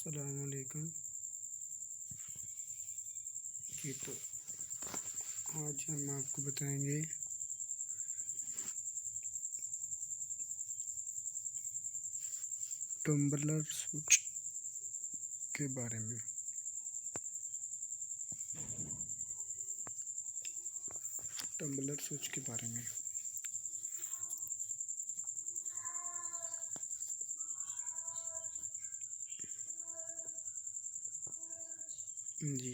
अस्सलामुअलैकुम जी। तो आज हम आपको बताएंगे टम्बलर स्विच के बारे में। टम्बलर स्विच के बारे में जी।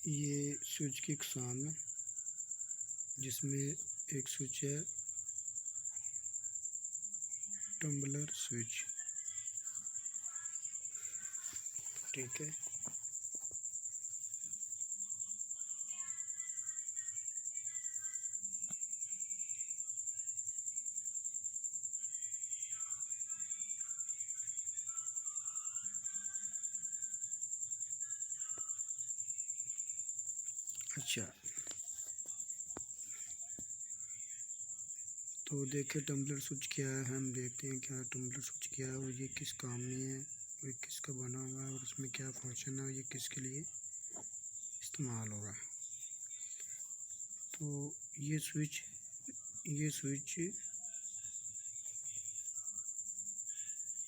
ये स्विच की अक़साम है, जिसमें एक स्विच है टम्बलर स्विच। ठीक है। अच्छा, तो देखिए टम्बलर स्विच क्या है। हम देखते हैं क्या टम्बलर स्विच क्या है और ये किस काम में है और ये किसका बना हुआ है और उसमें क्या फंक्शन है और ये किसके लिए इस्तेमाल होगा। तो ये स्विच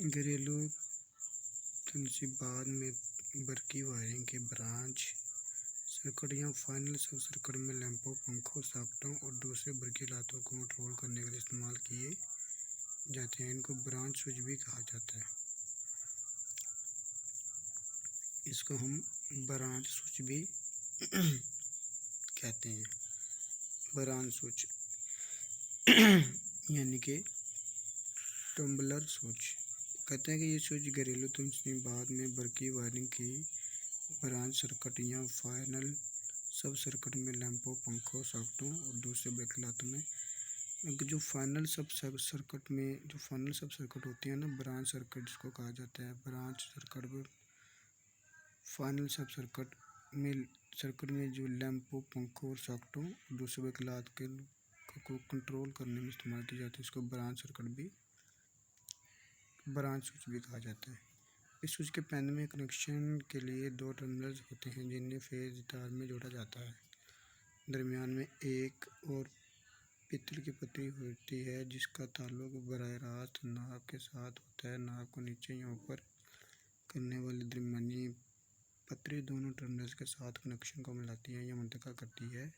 घरेलू तनसीबात में बरकी वायरिंग के ब्रांच सर्किट या फाइनल सब सर्किट में लैंपों, पंखों, सॉकेटों और दूसरे बरकी लातों को कंट्रोल करने के लिए इस्तेमाल किए जाते हैं। इनको ब्रांच स्विच भी कहा जाता है। इसको हम ब्रांच स्विच भी कहते हैं। ब्रांच स्विच यानी कि टम्बलर स्विच कहते हैं कि ये स्विच घरेलू तनसीबात में बरकी वायरिंग की ब्रांच सर्किट या फाइनल सब सर्किट में लैंपों, पंखों, सॉकेटों और दूसरे बरकी लातों में जो फाइनल सब सर्किट होती है ना, ब्रांच सर्किट जिसको कहा जाता है। ब्रांच सर्किट में फाइनल सब सर्किट में जो लैंपों, पंखों और सॉकेटों और दूसरे बरकी लात को कंट्रोल करने में इस्तेमाल की जाती है। इसको ब्रांच स्विच भी कहा जाता है। इस स्विच के प्राइमरी कनेक्शन के लिए दो टर्मिनल्स होते हैं जिन्हें फेज तार में जोड़ा जाता है। दरमियान में एक और पीतल की पतरी होती है जिसका ताल्लुक बराह रास्त नाब के साथ होता है। नाब को नीचे या ऊपर करने वाली दरमियानी पतरी दोनों टर्मिनल्स के साथ कनेक्शन को मिलाती है या मुंतकिल करती है।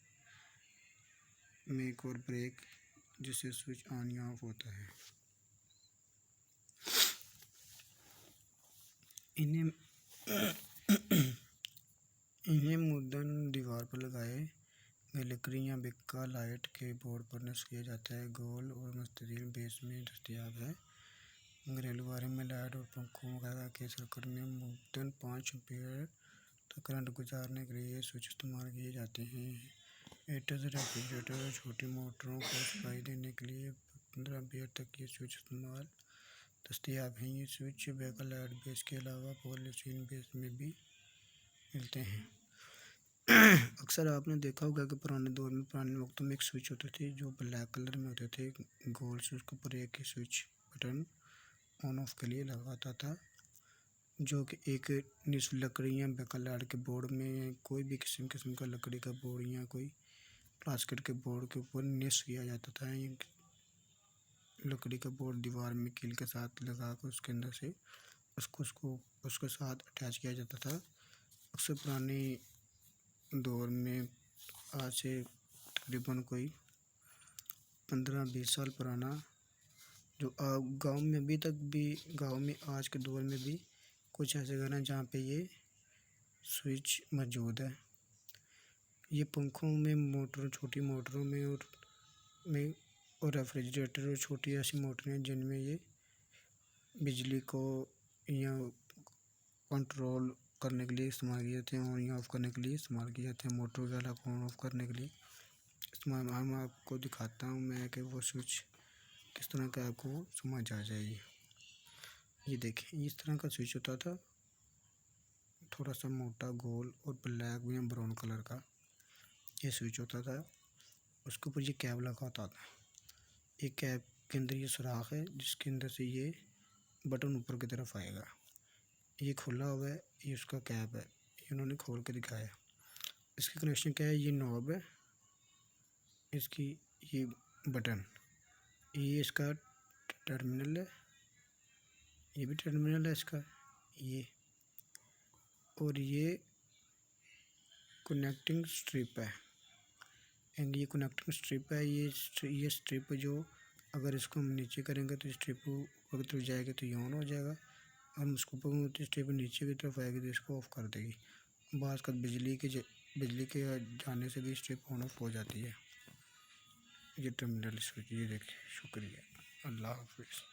मेक और ब्रेक जिससे स्विच ऑन या ऑफ होता है। इन्हें मुद्दन दीवार पर लगाए गए लकड़ी या बिक्का लाइट के बोर्ड पर नस्ब किया जाता है। गोल और मुस्ततिल बेस में दस्तयाब है। घरेलू वायरिंग में लाइट और पंखों वगैरह के सर्किट में मुद्दन 5 एम्पीयर तक करंट गुजारने के लिए स्विच इस्तेमाल किए जाते हैं। हीटर्स, रेफ्रिजरेटर, छोटी मोटरों को सप्लाई देने के लिए 15 एम्पीयर तक ये स्विच दस्तयाब हैं। ये स्विच बेकल लाइट बेस के अलावा पॉलीसिलिकॉन बेस में भी मिलते हैं। अक्सर आपने देखा होगा कि पुराने वक्तों में एक स्विच होते थे जो ब्लैक कलर में होते थे, गोल से उसके ऊपर एक ही स्विच बटन ऑन ऑफ के लिए लगा होता था, जो कि एक निस्फ लकड़ी या बेकल लाइट के बोर्ड में कोई भी किस्म का लकड़ी का बोर्ड या कोई प्लास्टिक के बोर्ड के ऊपर निस्फ किया जाता था। लकड़ी का बोर्ड दीवार में कील के साथ लगा कर उसके अंदर से उसके साथ अटैच किया जाता था। अक्सर पुराने दौर में आज से तकरीबन कोई 15-20 साल पुराना जो गांव में अभी तक भी गांव में आज के दौर में भी कुछ ऐसे घर हैं जहाँ पे ये स्विच मौजूद है। ये पंखों में छोटी मोटरों में और रेफ्रिजरेटर और छोटी ऐसी मोटरें जिनमें ये बिजली को या कंट्रोल करने के लिए इस्तेमाल किए जाते हैं, ऑन या ऑफ़ करने के लिए इस्तेमाल किए जाते हैं। मोटर वगैरह को ऑन ऑफ़ करने के लिए इस्तेमाल हम आपको दिखाता हूँ मैं कि वो स्विच किस तरह का आपको समझ आ जाएगी। ये देखें, इस तरह का स्विच होता था, थोड़ा सा मोटा, गोल और ब्लैक या ब्राउन कलर का ये स्विच होता था। उसके ऊपर ये कैप लगा होता था। ये कैप के अंदर ये सुराख है जिसके अंदर से ये बटन ऊपर की तरफ आएगा। ये खुला हुआ है, ये उसका कैप है, ये उन्होंने खोल के दिखाया। इसकी कनेक्शन क्या है, ये नॉब है, इसकी ये बटन, ये इसका टर्मिनल है, ये भी टर्मिनल है इसका ये, और ये कनेक्टिंग स्ट्रिप है। एंड ये कनेक्टिंग स्ट्रिप है, ये स्ट्रिप जो अगर इसको हम नीचे करेंगे तो स्ट्रिप ऊपर की तरफ जाएगी तो ये ऑन हो जाएगा। हम इसको ऊपर तो स्ट्रिप नीचे की तरफ आएगी तो इसको ऑफ कर देगी। बाज़ का बिजली के जाने से भी स्ट्रिप ऑन ऑफ हो जाती है। ये टर्मिनल स्विच, ये देखिए। शुक्रिया, अल्लाह हाफिज़।